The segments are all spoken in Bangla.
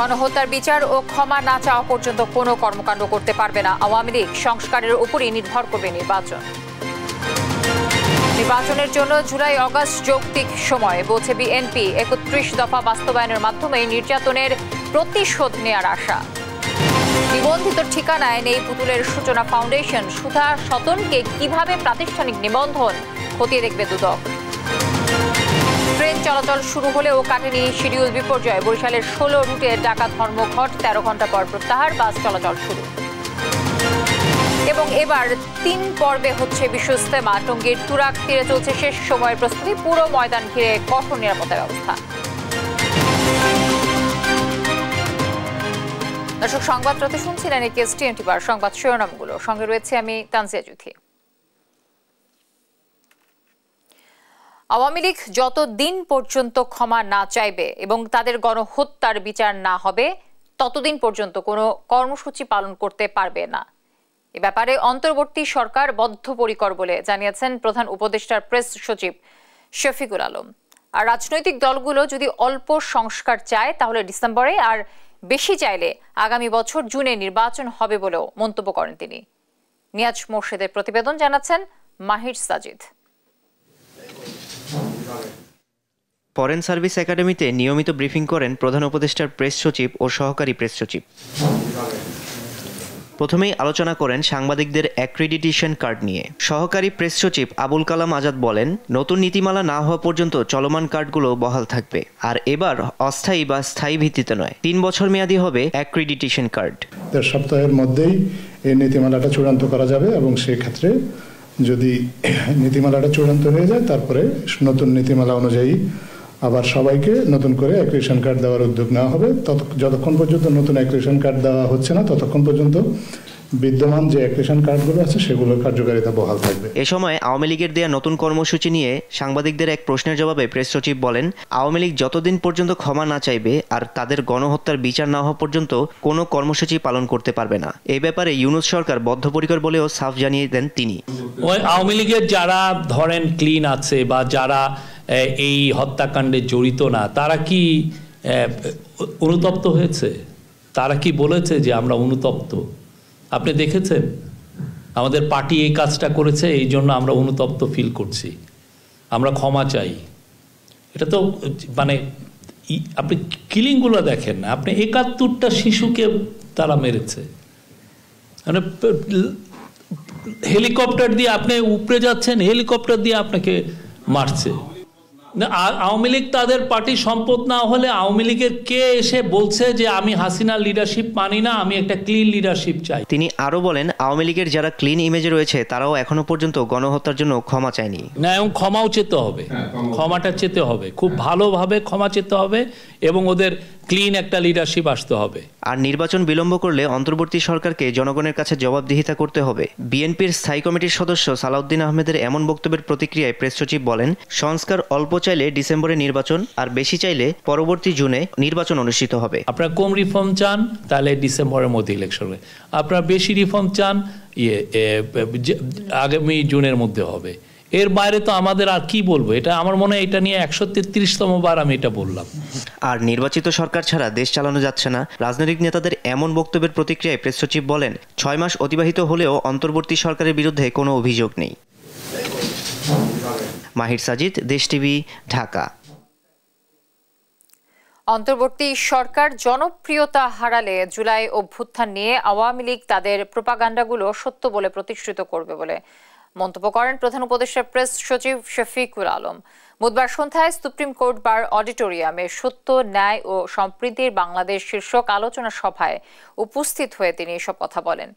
গণহত্যার বিচার ও ক্ষমা না চাওয়া পর্যন্ত কোনো কর্মকাণ্ড করতে পারবে না আওয়ামী লীগ। সংস্কারের উপরই নির্ভর করবে নির্বাচন। নির্বাচনের জন্য জুলাই আগস্ট যৌক্তিক সময় বলছে বিএনপি। ৩১ দফা বাস্তবায়নের মাধ্যমে নির্যাতনের প্রতিশোধ নেয়ার আশা। নিবন্ধিত ঠিকানায় নেই পুতুলের সূচনা ফাউন্ডেশন। সুধা সতনকে কিভাবে প্রাতিষ্ঠানিক নিবন্ধন খতিয়ে দেখবে দুদক। ট্রেন চলাচল শুরু হলেও কাটেনি শিডিউল বিপর্যয়। বরিশালের ১৬ রুটে ঢাকা ধর্মঘট, ১৩ ঘণ্টা পর প্রত্যাহার, বাস চলাচল শুরু। এবং এবার ৩ পর্বে হচ্ছে বিশ্ব ইজতেমা। টঙ্গীর তুরাগ তীরে চলছে শেষ সময়ের প্রস্তুতি। পুরো ময়দান ঘিরে কঠোর নিরাপত্তা ব্যবস্থা। দর্শক, সংবাদরতে শুনছিলেন TNT বার সংবাদ শিরোনামগুলো। সঙ্গে রয়েছে আমি তানজিয়া জুথি। আওয়ামী লীগ যতদিন পর্যন্ত ক্ষমা না চাইবে এবং তাদের গণহত্যার বিচার না হবে ততদিন পর্যন্ত কোনো কর্মসূচি পালন করতে পারবে না। এ ব্যাপারে অন্তর্বর্তী সরকার বদ্ধপরিকর বলে জানিয়েছেন প্রধান উপদেষ্টার প্রেস সচিব শফিকুল আলম। আর রাজনৈতিক দলগুলো যদি অল্প সংস্কার চায় তাহলে ডিসেম্বরে, আর বেশি চাইলে আগামী বছর জুনে নির্বাচন হবে বলেও মন্তব্য করেন তিনি। নিয়াজ মোর্শেদের প্রতিবেদন জানাচ্ছেন মাহির সাজিদ। ফরেন সার্ভিস একাডেমিতে নিয়মিত ব্রিফিং করেন প্রধান উপদেষ্টার প্রেস সচিব ও সহকারী প্রেস সচিব। প্রথমেই আলোচনা করেন সাংবাদিকদের অ্যাক্রিডিটেশন কার্ড নিয়ে। সহকারী প্রেস সচিব আবুল কালাম আজাদ বলেন, নতুন নীতিমালা না হওয়া পর্যন্ত চলমান কার্ডগুলো বহাল থাকবে। আর এবার অস্থায়ী বা স্থায়ী ভিত্তিতে নয়, ৩ বছর মেয়াদী হবে অ্যাক্রিডিটেশন কার্ড। ১.৫ সপ্তাহের মধ্যেই এই নীতিমালাটা চূড়ান্ত করা যাবে এবং সেক্ষেত্রে যদি নীতিমালাটা চূড়ান্ত হয়ে যায় তারপরে নতুন নীতিমালা অনুযায়ী আবার সবাইকে নতুন করে অ্যাক্রিডিটেশন কার্ড দেওয়ার উদ্যোগ নেওয়া হবে। যতক্ষণ পর্যন্ত নতুন অ্যাক্রিডিটেশন কার্ড দেওয়া হচ্ছে না ততক্ষণ পর্যন্ত বিদ্যমান যে অ্যাক্রিডিটেশন কার্ডগুলো আছে সেগুলোর কার্যকারিতা বহাল থাকবে। এ সময় আওয়ামী লীগের দেয়া নতুন কর্মসূচি নিয়ে সাংবাদিকদের এক প্রশ্নের জবাবে প্রেস সচিব বলেন, আওয়ামী লীগ যতদিন পর্যন্ত ক্ষমা না চাইবে আর তাদের গণহত্যার বিচার না হওয়া পর্যন্ত কোনো কর্মসূচি পালন করতে পারবে না। এই ব্যাপারে ইউনূস সরকার বদ্ধপরিকর বলেও সাফ জানিয়ে দেন তিনি। আওয়ামী লীগের যারা ধরেন ক্লিন আছে বা যারা এই হত্যাকাণ্ডে জড়িত না, তারা কি অনুতপ্ত হয়েছে? তারা কি বলেছে যে আমরা অনুতপ্ত? আপনি দেখেছেন আমাদের পার্টি এই কাজটা করেছে, এই জন্য আমরা অনুতপ্ত ফিল করছি, আমরা ক্ষমা চাই। এটা তো মানে আপনি কিলিংগুলো দেখেন না, আপনি ৭১টা শিশুকে তারা মেরেছে, মানে হেলিকপ্টার দিয়ে আপনি উপরে যাচ্ছেন, হেলিকপ্টার দিয়ে আপনাকে মারছে। আওয়ামী লীগ তাদের পার্টি সম্পদ না হলে আওয়ামী লীগের কে এসে বলছে যে আমি হাসিনার লিডারশিপ মানি না, আমি একটা ক্লিন লিডারশিপ চাই? তিনি আরো বলেন, আওয়ামী লীগের যারা ক্লিন ইমেজে রয়েছে তারাও এখনো পর্যন্ত গণহত্যার জন্য ক্ষমা চায়নি। না, এবং ক্ষমাও চেতে হবে, ক্ষমাটা চেতে হবে, খুব ভালোভাবে ক্ষমা চেতে হবে এবং ওদের ক্লিন একটা লিডারশিপ আসতে হবে। আর নির্বাচন বিলম্ব করলে অন্তর্বর্তী সরকারকে জনগণের কাছে জবাবদিহিতা করতে হবে। বিএনপির স্থায়ী কমিটির সদস্য সালাউদ্দিন আহমেদের এমন বক্তব্যের প্রতিক্রিয়ায় প্রেস সচিব বলেন, সংস্কার অল্প চাইলে ডিসেম্বরে নির্বাচন, আর বেশি চাইলে পরবর্তী জুনে নির্বাচন অনুষ্ঠিত হবে। আপনারা কম রিফর্ম চান তাহলে ডিসেম্বরের মধ্যে ইলেকশন হবে, আপনারা বেশি রিফর্ম চান আগামী জুনের মধ্যে হবে। এর বাইরে তো আমাদের আর কি বলবো? এটা আমার মনে হয় এটা নিয়ে ১৩৩তম বার আমি এটা বললাম। আর নির্বাচিত সরকার ছাড়া দেশ চালানো যাচ্ছে না। রাজনৈতিক নেতাদের এমন বক্তব্যের প্রতিক্রিয়ায় প্রেস সচিব বলেন, ৬ মাস অতিবাহিত হলেও অন্তর্বর্তী সরকারের বিরুদ্ধে কোনো অভিযোগ নেই। মাহির সাজিদ, দেশ টিভি, ঢাকা। অন্তর্বর্তী সরকার জনপ্রিয়তা হারালে জুলাই অভ্যুত্থান নিয়ে আওয়ামী লীগ তাদের প্রোপাগান্ডাগুলো সত্য বলে প্রতিষ্ঠিত করবে বলে মন্তব্য করেন প্রধান উপদেষ্টার প্রেস সচিব শফিকুল আলম। বুধবার সন্ধ্যায় সুপ্রিম কোর্ট বার অডিটোরিয়ামে সত্য, ন্যায় ও সম্প্রীতির বাংলাদেশ শীর্ষক আলোচনা সভায় উপস্থিত হয়ে তিনি এসব কথা বলেন।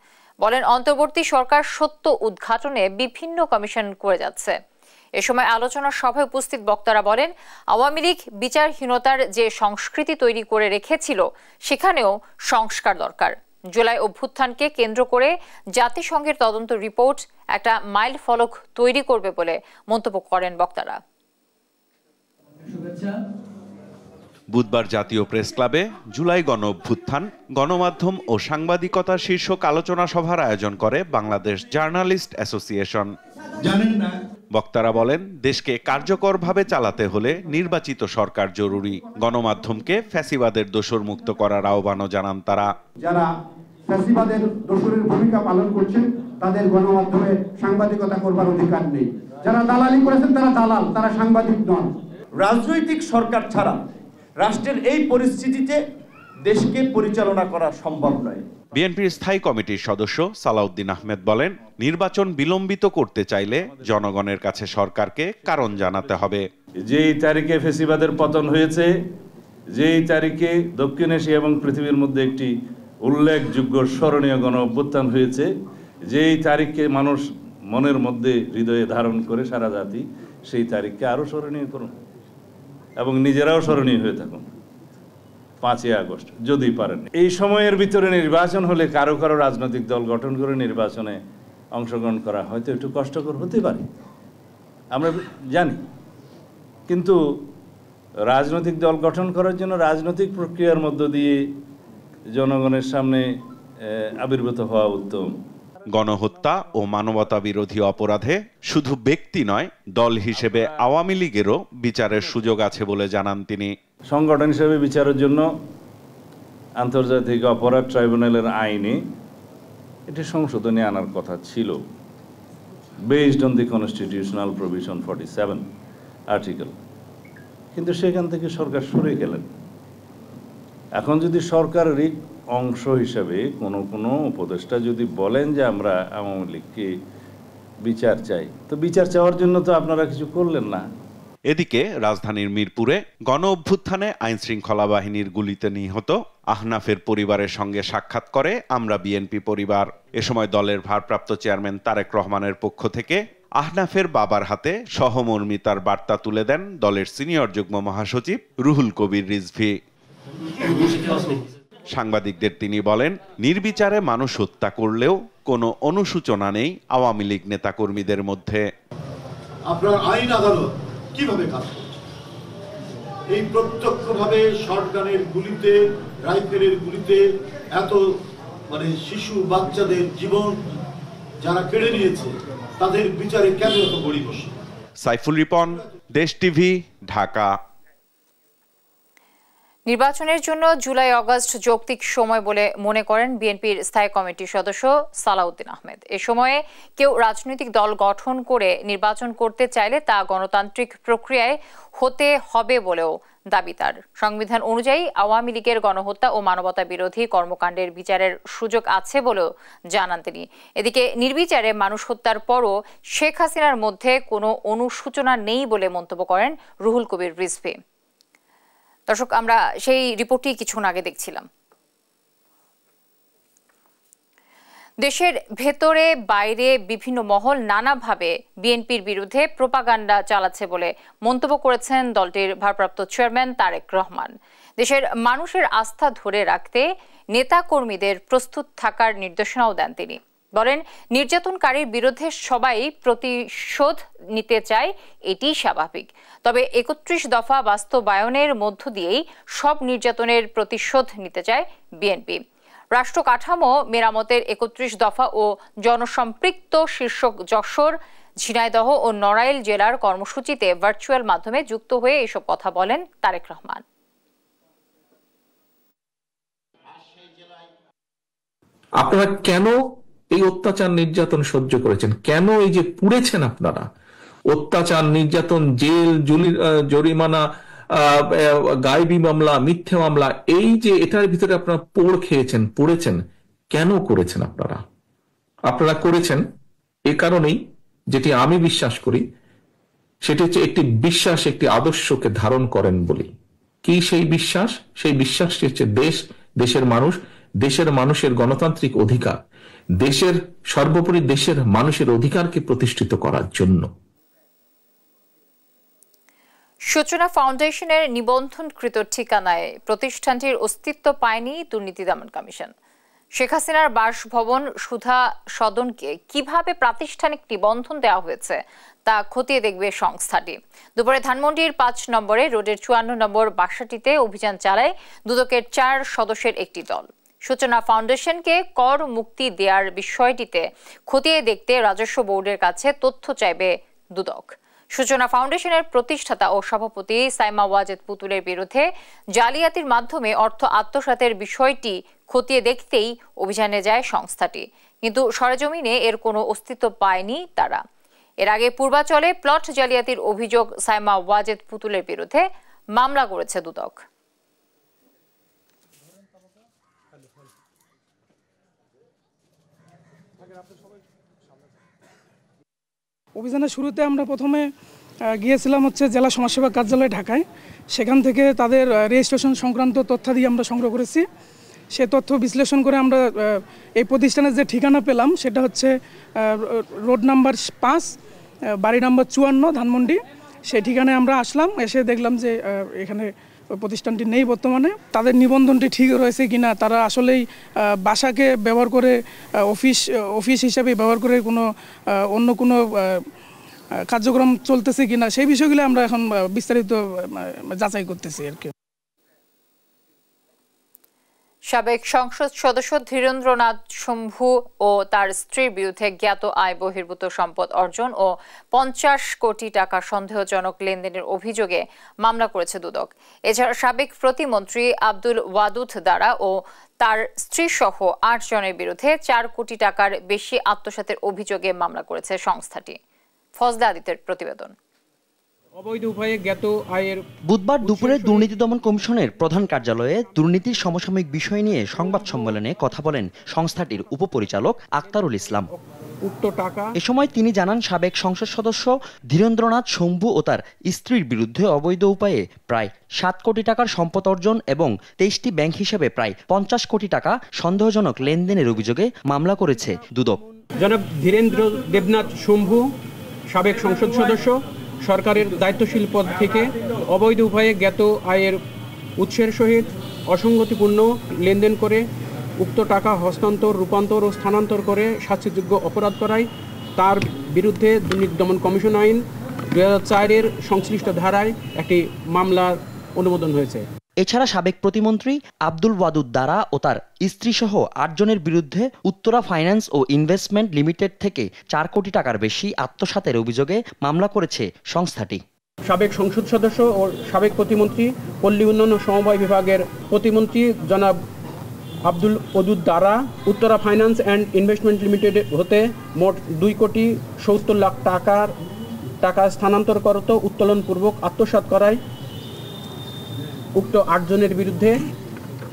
অন্তর্বর্তী সরকার সত্য উদ্ঘাটনে বিভিন্ন কমিশন করে যাচ্ছে। এ সময় আলোচনা সভায় উপস্থিত বক্তারা বলেন, আওয়ামী লীগ বিচারহীনতার যে সংস্কৃতি তৈরি করে রেখেছিল সেখানেও সংস্কার দরকার। জুলাই অভ্যুত্থানকে কেন্দ্র করে জাতিসংঘের তদন্ত রিপোর্ট একটা মাইল ফলক তৈরি করবে বলে মন্তব্য করেন বক্তারা। বুধবার জাতীয় প্রেস ক্লাবে জুলাই গণ অভ্যুত্থান, গণমাধ্যম ও সাংবাদিকতা শীর্ষক আলোচনা সভার আয়োজন করে বাংলাদেশ জার্নালিস্ট অ্যাসোসিয়েশন। বক্তারা বলেন, দেশকে কার্যকরভাবে চালাতে হলে নির্বাচিত সরকার জরুরি। গণমাধ্যমকে ফ্যাসিবাদের দোসর মুক্ত করার আহ্বানও জানান তারা। যারা ফ্যাসিবাদের দোসরের ভূমিকা পালন করছেন তাদের গণমাধ্যমে সাংবাদিকতা করবার অধিকার নেই। যারা দালালি করেছেন তারা দালাল, তারা সাংবাদিক নন। রাজনৈতিক সরকার ছাড়া রাষ্ট্রের এই পরিস্থিতিতে দেশকে পরিচালনা করা সম্ভব নয়। বিএনপির স্থায়ী কমিটির সদস্য সালাউদ্দিন আহমেদ বলেন, নির্বাচন বিলম্বিত করতে চাইলে জনগণের কাছে সরকারকে কারণ জানাতে হবে। যেই তারিখে ফ্যাসিবাদের পতন হয়েছে, যেই তারিখে দক্ষিণ এশিয়া এবং পৃথিবীর মধ্যে একটি উল্লেখযোগ্য স্মরণীয় গণ অভ্যুত্থান হয়েছে, যেই তারিখকে মানুষ মনের মধ্যে হৃদয়ে ধারণ করে সারা জাতি, সেই তারিখকে আরও স্মরণীয় করুন এবং নিজেরাও স্মরণীয় হয়ে থাকুন। 5ই আগস্ট যদি পারেন। এই সময়ের ভিতরে নির্বাচন হলে কারো কারো রাজনৈতিক দল গঠন করে নির্বাচনে অংশগ্রহণ করা হয়তো একটু কষ্টকর হতে পারে, আমরা জানি, কিন্তু রাজনৈতিক দল গঠন করার জন্য রাজনৈতিক প্রক্রিয়ার মধ্য দিয়ে জনগণের সামনে আবির্ভূত হওয়া উত্তম। গণহত্যা ও মানবতা বিরোধী অপরাধে শুধু ব্যক্তি নয়, দল হিসেবে আওয়ামী লীগেরও বিচারের সুযোগ আছে বলে জানান তিনি। সংগঠন হিসেবে বিচারের জন্য আন্তর্জাতিক অপরাধ ট্রাইব্যুনালের আইনে এটি সংশোধনী আনার কথা ছিল, based on the constitutional provision 47 article, কিন্তু সেখান থেকে সরকার সরে গেলেন। এখন যদি সরকারেরই অংশ হিসাবে কোনো উপদেষ্টা যদি বলেন যে আমরা আওয়ামী লীগকে বিচার চাই, তো বিচার চাওয়ার জন্য তো আপনারা কিছু করলেন না। এদিকে রাজধানীর মিরপুরে গণ অভ্যুত্থানে আইনশৃঙ্খলা বাহিনীর গুলিতে নিহত আহনাফের পরিবারের সঙ্গে সাক্ষাৎ করে আমরা বিএনপি পরিবার। এ সময় দলের ভারপ্রাপ্ত চেয়ারম্যান তারেক রহমানের পক্ষ থেকে আহনাফের বাবার হাতে সহমর্মিতার বার্তা তুলে দেন দলের সিনিয়র যুগ্ম মহাসচিব রুহুল কবির রিজভী। সাংবাদিকদের তিনি বলেন, নির্বিচারে মানুষ হত্যা করলেও কোনো অনুশোচনা নেই আওয়ামী লীগ নেতাকর্মীদের মধ্যে। আপনার আইন আদালত কিভাবে কাজ করছে? এই প্রত্যক্ষভাবে শটগানের গুলিতে, রাইফেলের গুলিতে এত শিশু বাচ্চাদের জীবন যারা কেড়ে নিয়েছে, তাদের বিচারে কেন এত গড়ি বসে? সাইফুল রিপন, দেশ টিভি, ঢাকা। নির্বাচনের জন্য জুলাই আগস্ট যৌক্তিক সময় বলে মনে করেন বিএনপির স্থায়ী কমিটির সদস্য সালাউদ্দিন আহমেদ। এ সময়ে কেউ রাজনৈতিক দল গঠন করে নির্বাচন করতে চাইলে তা গণতান্ত্রিক প্রক্রিয়ায় হতে হবে বলেও দাবি তার। সংবিধান অনুযায়ী আওয়ামী লীগের গণহত্যা ও মানবতা বিরোধী কর্মকাণ্ডের বিচারের সুযোগ আছে বলেও জানান তিনি। এদিকে নির্বিচারে মানুষ হত্যার পরও শেখ হাসিনার মধ্যে কোনো অনুশোচনা নেই বলে মন্তব্য করেন রুহুল কবির রিজভী। দর্শক, আমরা সেই রিপোর্টটি কিছুক্ষণ আগে দেখছিলাম। দেশের ভেতরে বাইরে বিভিন্ন মহল নানাভাবে বিএনপির বিরুদ্ধে প্রোপাগান্ডা চালাচ্ছে বলে মন্তব্য করেছেন দলটির ভারপ্রাপ্ত চেয়ারম্যান তারেক রহমান। দেশের মানুষের আস্থা ধরে রাখতে নেতাকর্মীদের প্রস্তুত থাকার নির্দেশনাও দেন তিনি। বলেন, নির্যাতনকারীর বিরুদ্ধে সবাই প্রতিশোধ নিতে চায়, এটি স্বাভাবিক। তবে 31 দফা বাস্তবায়নের মধ্য দিয়েই সব নির্যাতনের প্রতিশোধ নিতে চায় বিএনপি। রাষ্ট্র কাঠামো মেরামতের 31 দফা ও জনসম্পৃক্ত শীর্ষক যশোর, ঝিনাইদহ ও নড়াইল জেলার কর্মসূচিতে ভার্চুয়াল মাধ্যমে যুক্ত হয়ে এসব কথা বলেন তারেক রহমান। আপনারা কেন এই অত্যাচার নির্যাতন সহ্য করেছেন? কেন এই যে পুড়েছেন আপনারা? অত্যাচার, নির্যাতন, জেল, জরিমানা, গায়েবী মামলা, মিথ্যে মামলা, এই যে এটার ভিতরে আপনারা পড়েছেন, কেন করেছেন? আপনারা করেছেন এ কারণেই, যেটি আমি বিশ্বাস করি, সেটি হচ্ছে একটি বিশ্বাস, একটি আদর্শকে ধারণ করেন বলি। কি সেই বিশ্বাস? সেই বিশ্বাসটি হচ্ছে দেশের মানুষ, দেশের মানুষের গণতান্ত্রিক অধিকার, সর্বোপরি দেশের মানুষের অধিকারকে প্রতিষ্ঠিত করার জন্য। সূচনা ফাউন্ডেশনের নিবন্ধনকৃত ঠিকানায় প্রতিষ্ঠানটির অস্তিত্ব পায়নি দুর্নীতি দমন কমিশন। শেখ হাসিনার বাসভবন সুধা সদনকে কিভাবে প্রাতিষ্ঠানিক নিবন্ধন দেওয়া হয়েছে তা খতিয়ে দেখবে সংস্থাটি। দুপুরে ধানমন্ডির 5 নম্বরে রোডের 54 নম্বর বাসাটিতে অভিযান চালায় দুদকের 4 সদস্যের একটি দল। সূচনা ফাউন্ডেশনকে কর মুক্তি দেওয়ার বিষয়টিতে খতিয়ে দেখতে রাজস্ব বোর্ডের কাছে তথ্য চাইবে দুদক। সূচনা ফাউন্ডেশনের প্রতিষ্ঠাতা ও সভাপতি সাইমা ওয়াজেদ পুতুলের বিরুদ্ধে জালিয়াতির মাধ্যমে অর্থ আত্মসাতের বিষয়টি খতিয়ে দেখতেই অভিযানে যায় সংস্থাটি, কিন্তু সরেজমিনে এর কোনো অস্তিত্ব পায়নি তারা। এর আগে পূর্বাচলে প্লট জালিয়াতির অভিযোগ সাইমা ওয়াজেদ পুতুলের বিরুদ্ধে মামলা করেছে দুদক। অভিযানের শুরুতে আমরা প্রথমে গিয়েছিলাম জেলা সমাজসেবা কার্যালয় ঢাকায়। সেখান থেকে তাদের রেজিস্ট্রেশন সংক্রান্ত তথ্যাদি আমরা সংগ্রহ করেছি। সে তথ্য বিশ্লেষণ করে আমরা এই প্রতিষ্ঠানের যে ঠিকানা পেলাম সেটা হচ্ছে রোড নাম্বার 5, বাড়ি নাম্বার 54, ধানমন্ডি। সেই ঠিকানায় আমরা আসলাম, এসে দেখলাম যে এখানে প্রতিষ্ঠানটি নেই বর্তমানে। তাদের নিবন্ধনটি ঠিক রয়েছে কিনা, তারা আসলেই বাসাকে ব্যবহার করে অফিস হিসাবে ব্যবহার করে অন্য কোনো কার্যক্রম চলতেছে কিনা, সেই বিষয়গুলো আমরা এখন বিস্তারিত যাচাই করতেছি আর কি। সাবেক সংসদ সদস্য ধীরেন্দ্রনাথ শম্ভু ও তার স্ত্রীর বিরুদ্ধে জ্ঞাত আয় বহির্ভূত সম্পদ অর্জন ও 50 কোটি টাকা সন্দেহজনক লেনদেনের অভিযোগে মামলা করেছে দুদক। এছাড়া সাবেক প্রতিমন্ত্রী আব্দুল ওয়াদুদ দারা ও তার স্ত্রী সহ 8 জনের বিরুদ্ধে 4 কোটি টাকার বেশি আত্মসাতের অভিযোগে মামলা করেছে সংস্থাটি। ফজলে আদিত্যের প্রতিবেদন। বুধবার দুপুরে দুর্নীতি দমন কমিশনের প্রধান কার্যালয়ে দুর্নীতির সমসাময়িক বিষয় নিয়ে সংবাদ সম্মেলনে কথা বলেন সংস্থাটির উপপরিচালক আক্তারুল ইসলাম। এ সময় তিনি জানান, সাবেক সংসদ সদস্য ধীরেন্দ্রনাথ শম্ভু ও তার স্ত্রীর বিরুদ্ধে অবৈধ উপায়ে প্রায় 7 কোটি টাকার সম্পদ অর্জন এবং 23টি ব্যাংক হিসেবে প্রায় 50 কোটি টাকা সন্দেহজনক লেনদেনের অভিযোগে মামলা করেছে দুদক। জনাব ধীরেন্দ্র দেবনাথ শম্ভু, সাবেক সংসদ সদস্য, সরকারের দায়িত্বশীল পদ থেকে অবৈধ উপায়ে জ্ঞাত আয়ের উৎসের সহিত অসঙ্গতিপূর্ণ লেনদেন করে উক্ত টাকা হস্তান্তর, রূপান্তর ও স্থানান্তর করে শাস্তিযোগ্য অপরাধ করায় তার বিরুদ্ধে দুর্নীতি দমন কমিশন আইন 2004-এর সংশ্লিষ্ট ধারায় একটি মামলার অনুমোদন হয়েছে। এছাড়া সাবেক প্রতিমন্ত্রী আব্দুল ওয়াদুদ দারা ও তার স্ত্রী সহ 8 জনের বিরুদ্ধে উত্তরা ফাইন্যান্স ও ইনভেস্টমেন্ট লিমিটেড থেকে 4 কোটি টাকার বেশি আত্মসাতের অভিযোগে মামলা করেছে সংস্থাটি। সাবেক সংসদ সদস্য ও সাবেক প্রতিমন্ত্রী, পল্লী উন্নয়ন ও সমবায় বিভাগের প্রতিমন্ত্রী জনাব আব্দুল ওয়াদুদ দারা Uttara finance and investment limited হতে মোট 2,70 লাখ টাকা স্থানান্তর করত উত্তোলনপূর্বক আত্মসাৎ করায় উক্ত 8 জনের বিরুদ্ধে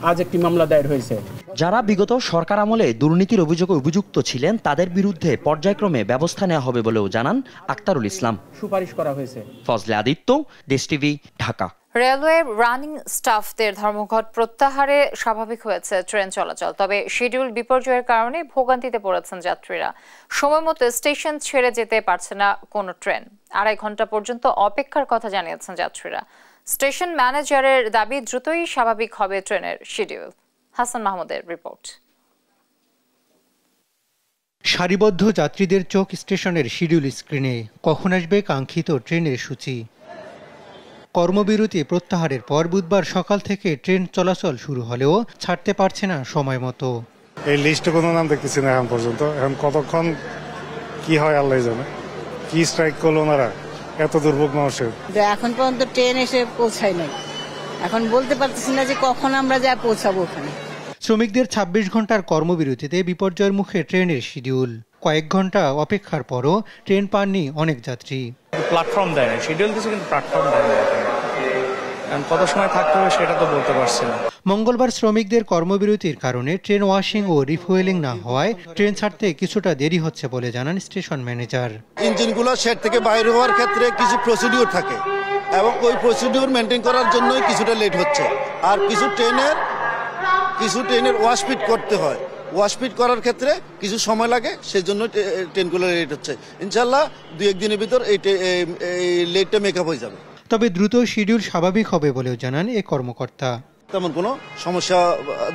আজ একটি মামলা দায়ের হয়েছে। যারা বিগত সরকার আমলে দুর্নীতির অভিযোগে অভিযুক্ত ছিলেন তাদের বিরুদ্ধে পর্যায়ক্রমে ব্যবস্থা নেওয়া হবে বলেও জানান আক্তারুল ইসলাম। সুপারিশ করা হয়েছে। ফজলে আদিত্য, দেশ টিভি, ঢাকা। রেলওয়ে রানিং স্টাফদের ধর্মঘট প্রত্যাহারে স্বাভাবিক হয়েছে ট্রেন চলাচল, তবে শিডিউল বিপর্যয়ের কারণে ভোগান্তিতে পড়েছেন যাত্রীরা। সময় মতো স্টেশন ছেড়ে যেতে পারছে না কোনো ট্রেন। 2.5 ঘন্টা পর্যন্ত অপেক্ষার কথা জানিয়েছেন যাত্রীরা। স্টেশন ম্যানেজারের দাবি, দ্রুতই স্বাভাবিক হবে ট্রেনের শিডিউল। হাসান মাহমুদের রিপোর্ট। সারিবদ্ধ যাত্রীদের চোখ স্টেশনের শিডিউল স্ক্রিনে। কখন আসবে কাঙ্ক্ষিত ট্রেনের সূচি? কর্মবিরতি প্রত্যাহারের পর বুধবার সকাল থেকে ট্রেন চলাচল শুরু হলেও ছাড়তে পারছে না সময় মতো। এই লিস্টে কোনো নাম দেখতেছি না এখন পর্যন্ত। এখন কতক্ষণ কি হয় আল্লাহ জানে। কি স্ট্রাইক করলো ওনারা, এত দুর্ভোগ মানুষের। এখন পর্যন্ত ট্রেন এসে পৌঁছায় নাই, এখন বলতে পারতেছি না যে কখন আমরা যা পৌঁছাবো ওখানে। শ্রমিকদের 26 ঘন্টার কর্মবিরতিতে বিপর্যয়ের মুখে ট্রেনের শিডিউল। কয়েক ঘন্টা অপেক্ষার পরও ট্রেন পাননি অনেক যাত্রী। প্ল্যাটফর্ম দেয় না, শিডিউল দিচ্ছে কিন্তু প্ল্যাটফর্ম দেয় না। কত সময় থাকতে হবে সেটা তো বলতে পারছি না। মঙ্গলবার শ্রমিকদের কর্মবিরতির কারণে ট্রেন ওয়াশিং ও রিফুয়েলিং না হওয়ায় ট্রেন ছাড়তে কিছুটা দেরি হচ্ছে বলে জানান স্টেশন ম্যানেজার। ইঞ্জিনগুলো শেড থেকে বাইরে হওয়ার ক্ষেত্রে কিছু প্রসিডিউর থাকে এবং ওই প্রসিডিউর মেনটেন করার জন্যই কিছুটা লেট হচ্ছে। আর কিছু ট্রেনের ওয়াশপিট করতে হয়, ওয়াশপিট করার ক্ষেত্রে কিছু সময় লাগে, সেই জন্য ট্রেনগুলো লেট হচ্ছে। ইনশাল্লাহ 2-1 দিনের ভিতর এই লেটটা মেকআপ হয়ে যাবে। তবে দ্রুত শিডিউল স্বাভাবিক হবে বলেও জানান এই কর্মকর্তা। তেমন কোনো সমস্যা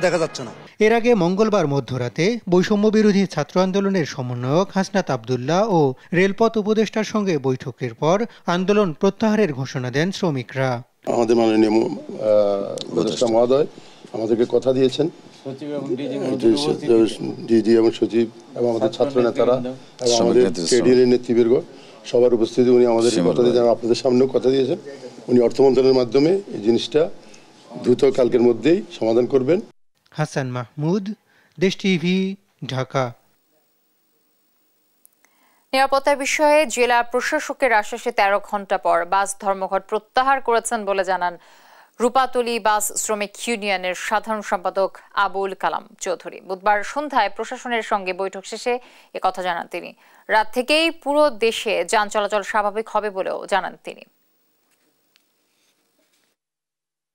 দেখা যাচ্ছে না। এর আগে মঙ্গলবার মধ্যরাতে বৈষম্য বিরোধী ছাত্র আন্দোলনের সমন্বয়ক হাসনাত আব্দুল্লাহ ও রেলপথ উপদেষ্টার সঙ্গে বৈঠকের পর আন্দোলন প্রত্যাহারের ঘোষণা দেন শ্রমিকরা। আমাদের মাননীয় উপদেষ্টা মহোদয় আমাদেরকে কথা দিয়েছেন, ডিজি এবং সচিব এবং আমাদের ছাত্র নেতারা এবং আমাদের ট্রেড ইউনিয়ন নেতৃবৃন্দ সবার উপস্থিতি উনি আমাদের কথা দিয়ে আপনাদের সামনেও কথা দিয়েছেন, উনি অর্থ মন্ত্রণালয়ের মাধ্যমে এই জিনিসটা দ্রুত কালকের মধ্যেই সমাধান করবেন। হাসান মাহমুদ, দেশ টিভি, ঢাকা। নিরাপত্তার বিষয়ে জেলা প্রশাসকের আশ্বাসে 13 ঘণ্টা পর বাস ধর্মঘট প্রত্যাহার করেছেন বলে জানান রূপাতলী বাস শ্রমিক ইউনিয়নের সাধারণ সম্পাদক আবুল কালাম চৌধুরী। বুধবার সন্ধ্যায় প্রশাসনের সঙ্গে বৈঠক শেষে একথা জানান তিনি। রাত থেকেই পুরো দেশে যান চলাচল স্বাভাবিক হবে বলেও জানান তিনি।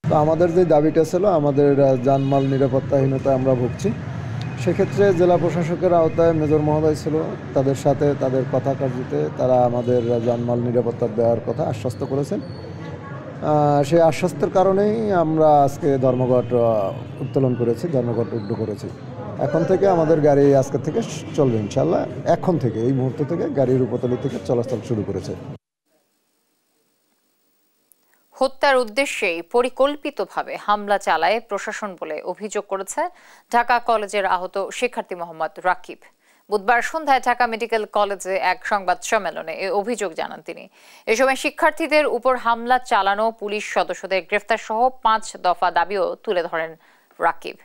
আমাদের যে দাবিটা ছিল, আমাদের যানমাল নিরাপত্তাহীনতা আমরা ভুগছি, সেক্ষেত্রে জেলা প্রশাসকের আওতায় মেজর মহোদয় ছিল, তাদের সাথে তাদের কথা কার্যতে তারা আমাদের যানমাল নিরাপত্তা দেওয়ার কথা আশ্বস্ত করেছেন। সেই আশ্বস্তের কারণেই আমরা আজকে ধর্মঘট উত্তোলন করেছি, ধর্মঘট উড্ড করেছি। এখন থেকে আমাদের গাড়ি আজকে থেকে চলবে ইনশাল্লাহ। এখন থেকে এই মুহূর্ত থেকে গাড়ি রূপাতলী থেকে চলাচল শুরু করেছে। হত্যার উদ্দেশ্যেই পরিকল্পিতভাবে হামলা চালায় প্রশাসন বলে অভিযোগ করেছে ঢাকা কলেজের আহত শিক্ষার্থী মোহাম্মদ রাকিব। বুধবার সন্ধ্যায় ঢাকা মেডিকেল কলেজে এক সংবাদ সম্মেলনে এই অভিযোগ জানান তিনি। এ সময় শিক্ষার্থীদের উপর হামলা চালানো, পুলিশ সদস্যদের গ্রেফতার সহ 5 দফা দাবিও তুলে ধরেন রাকিব।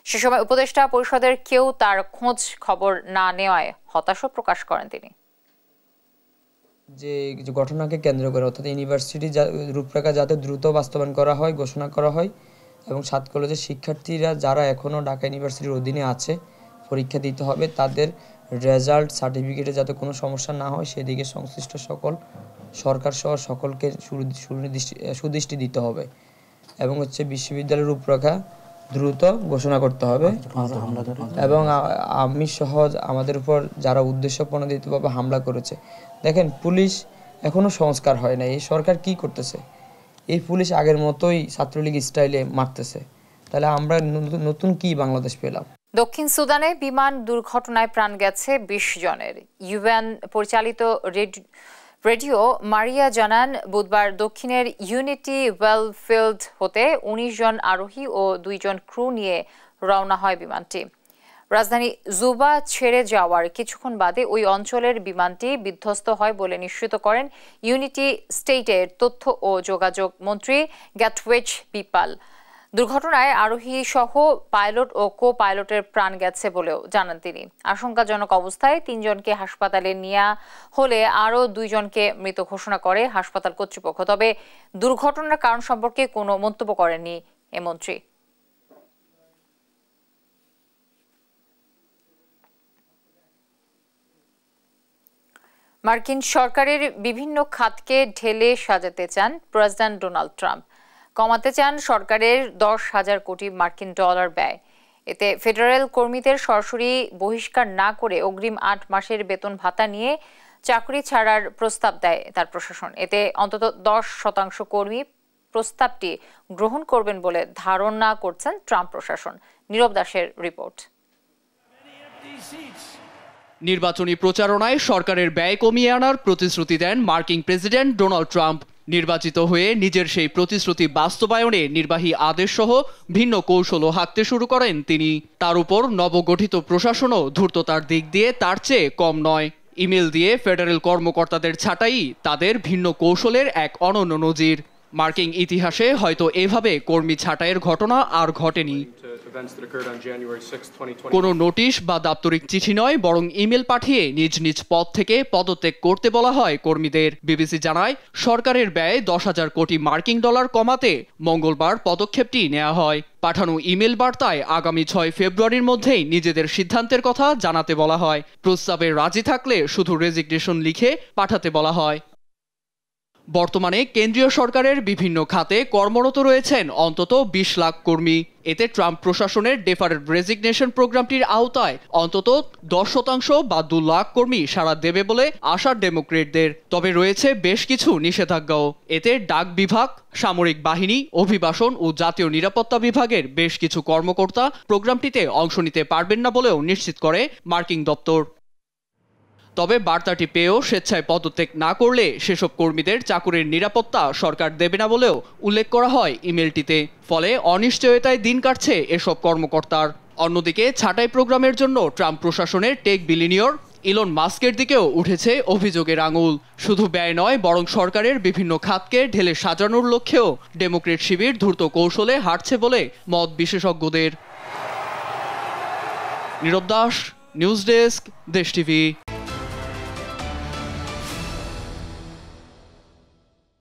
সে সময় উপদেষ্টা পরিষদের কেউ তার খোঁজ খবর না নেওয়ায় হতাশা প্রকাশ করেন তিনি। যে ঘটনাকে কেন্দ্র করে অর্থাৎ ইউনিভার্সিটি রূপরেখা যাতে দ্রুত বাস্তবায়ন করা হয়, ঘোষণা করা হয় এবং 7 কলেজের শিক্ষার্থীরা যারা এখনও ঢাকা ইউনিভার্সিটির অধীনে আছে পরীক্ষা দিতে হবে, তাদের রেজাল্ট সার্টিফিকেটে যাতে কোনো সমস্যা না হয় সেদিকে সংশ্লিষ্ট সকল সরকার সহ সকলকে সুদৃষ্টি দিতে হবে এবং বিশ্ববিদ্যালয়ের রূপরেখা দ্রুত ঘোষণা করতে হবে এবং আমি সহ আমাদের উপর যারা উদ্দেশ্যপ্রণোদিতভাবে হামলা করেছে। দেখেন, পুলিশ এখনো সংস্কার হয় না। এই সরকার কি করতেছে? এই পুলিশ আগের মতোই ছাত্রলীগ স্টাইলে মারতেছে। তাহলে আমরা নতুন কি বাংলাদেশ পেলাম? দক্ষিণ সুদানে বিমান দুর্ঘটনায় প্রাণ গেছে 20 জনের। ইউএন পরিচালিত রেডিও মারিয়া জানান, বুধবার দক্ষিণের ইউনিটি ওয়েলফিল্ড হতে 19 জন আরোহী ও 2 জন ক্রু নিয়ে রওনা হয় বিমানটি। রাজধানী জুবা ছেড়ে যাওয়ার কিছুক্ষণ বাদে ওই অঞ্চলের বিমানটি বিধ্বস্ত হয় বলে নিশ্চিত করেন ইউনিটি স্টেটের তথ্য ও যোগাযোগ মন্ত্রী গ্যাটওয়েচ বিপাল। দুর্ঘটনায় আরোহী সহ পাইলট ও কো পাইলটের প্রাণ গেছে বলেও জানান তিনি। আশঙ্কাজনক অবস্থায় 3 জনকে হাসপাতালে নেওয়া হলে আরও 2 জনকে মৃত ঘোষণা করে হাসপাতাল কর্তৃপক্ষ। তবে দুর্ঘটনার কারণ সম্পর্কে কোনো মন্তব্য করেননি এ মন্ত্রী। মার্কিন সরকারের বিভিন্ন খাতকে ঢেলে সাজাতে চান প্রেসিডেন্ট ডোনাল্ড ট্রাম্প। কমাতে চান সরকারের 10,000 কোটি মার্কিন ডলার ব্যয়। এতে ফেডারেল কর্মীদের সরাসরি বহিষ্কার না করে অগ্রিম 8 মাসের বেতন ভাতা নিয়ে চাকরি ছাড়ার প্রস্তাব দেয় তার প্রশাসন। এতে অন্তত 10% কর্মী প্রস্তাবটি গ্রহণ করবেন বলে ধারণা করছেন ট্রাম্প প্রশাসন। নীরব দাসের রিপোর্ট। নির্বাচনী প্রচারণায় সরকারের ব্যয় কমিয়ে আনার প্রতিশ্রুতি দেন মার্কিন প্রেসিডেন্ট ডোনাল্ড ট্রাম্প। নির্বাচিত হয়ে নিজের সেই প্রতিশ্রুতি বাস্তবায়নে নির্বাহী আদেশ সহ ভিন্ন কৌশলও হাঁকতে শুরু করেন তিনি। তার উপর নবগঠিত প্রশাসনও ধূর্ততার দিক দিয়ে তার চেয়ে কম নয়। ইমেল দিয়ে ফেডারেল কর্মকর্তাদের ছাঁটাই তাদের ভিন্ন কৌশলের এক অনন্য নজির। মার্কিন ইতিহাসে হয়তো এভাবে কর্মী ছাঁটাইয়ের ঘটনা আর ঘটেনি। কোনো নোটিশ বা দাপ্তরিক চিঠি নয়, বরং ইমেল পাঠিয়ে নিজ নিজ পদ থেকে পদত্যাগ করতে বলা হয় কর্মীদের। বিবিসি জানায়, সরকারের ব্যয় 10,000 কোটি মার্কিন ডলার কমাতে মঙ্গলবার পদক্ষেপটি নেওয়া হয়। পাঠানো ইমেল বার্তায় আগামী 6 ফেব্রুয়ারির মধ্যেই নিজেদের সিদ্ধান্তের কথা জানাতে বলা হয়। প্রস্তাবে রাজি থাকলে শুধু রেজিগনেশন লিখে পাঠাতে বলা হয়। বর্তমানে কেন্দ্রীয় সরকারের বিভিন্ন খাতে কর্মরত রয়েছেন অন্তত 20 লাখ কর্মী। এতে ট্রাম্প প্রশাসনের ডেফারেড রেজিগনেশন প্রোগ্রামটির আওতায় অন্তত 10% বা 2 লাখ কর্মী সাড়া দেবে বলে আশা ডেমোক্রেটদের। তবে রয়েছে বেশ কিছু নিষেধাজ্ঞাও। এতে ডাক বিভাগ, সামরিক বাহিনী, অভিবাসন ও জাতীয় নিরাপত্তা বিভাগের বেশ কিছু কর্মকর্তা প্রোগ্রামটিতে অংশ নিতে পারবেন না বলেও নিশ্চিত করে মার্কিন দপ্তর। তবে বার্তাটি পেয়েও স্বেচ্ছায় পদত্যাগ না করলে সেসব কর্মীদের চাকুরির নিরাপত্তা সরকার দেবে না বলেও উল্লেখ করা হয় ইমেলটিতে। ফলে অনিশ্চয়তায় দিন কাটছে এসব কর্মকর্তার। অন্যদিকে ছাঁটাই প্রোগ্রামের জন্য ট্রাম্প প্রশাসনের টেক বিলিনিয়র ইলন মাস্কের দিকেও উঠেছে অভিযোগের আঙুল। শুধু ব্যয় নয়, বরং সরকারের বিভিন্ন খাতকে ঢেলে সাজানোর লক্ষ্যেও ডেমোক্রেট শিবির ধূর্ত কৌশলে হাঁটছে বলে মত বিশেষজ্ঞদের। নীরব দাস, নিউজ ডেস্ক, দেশ টিভি।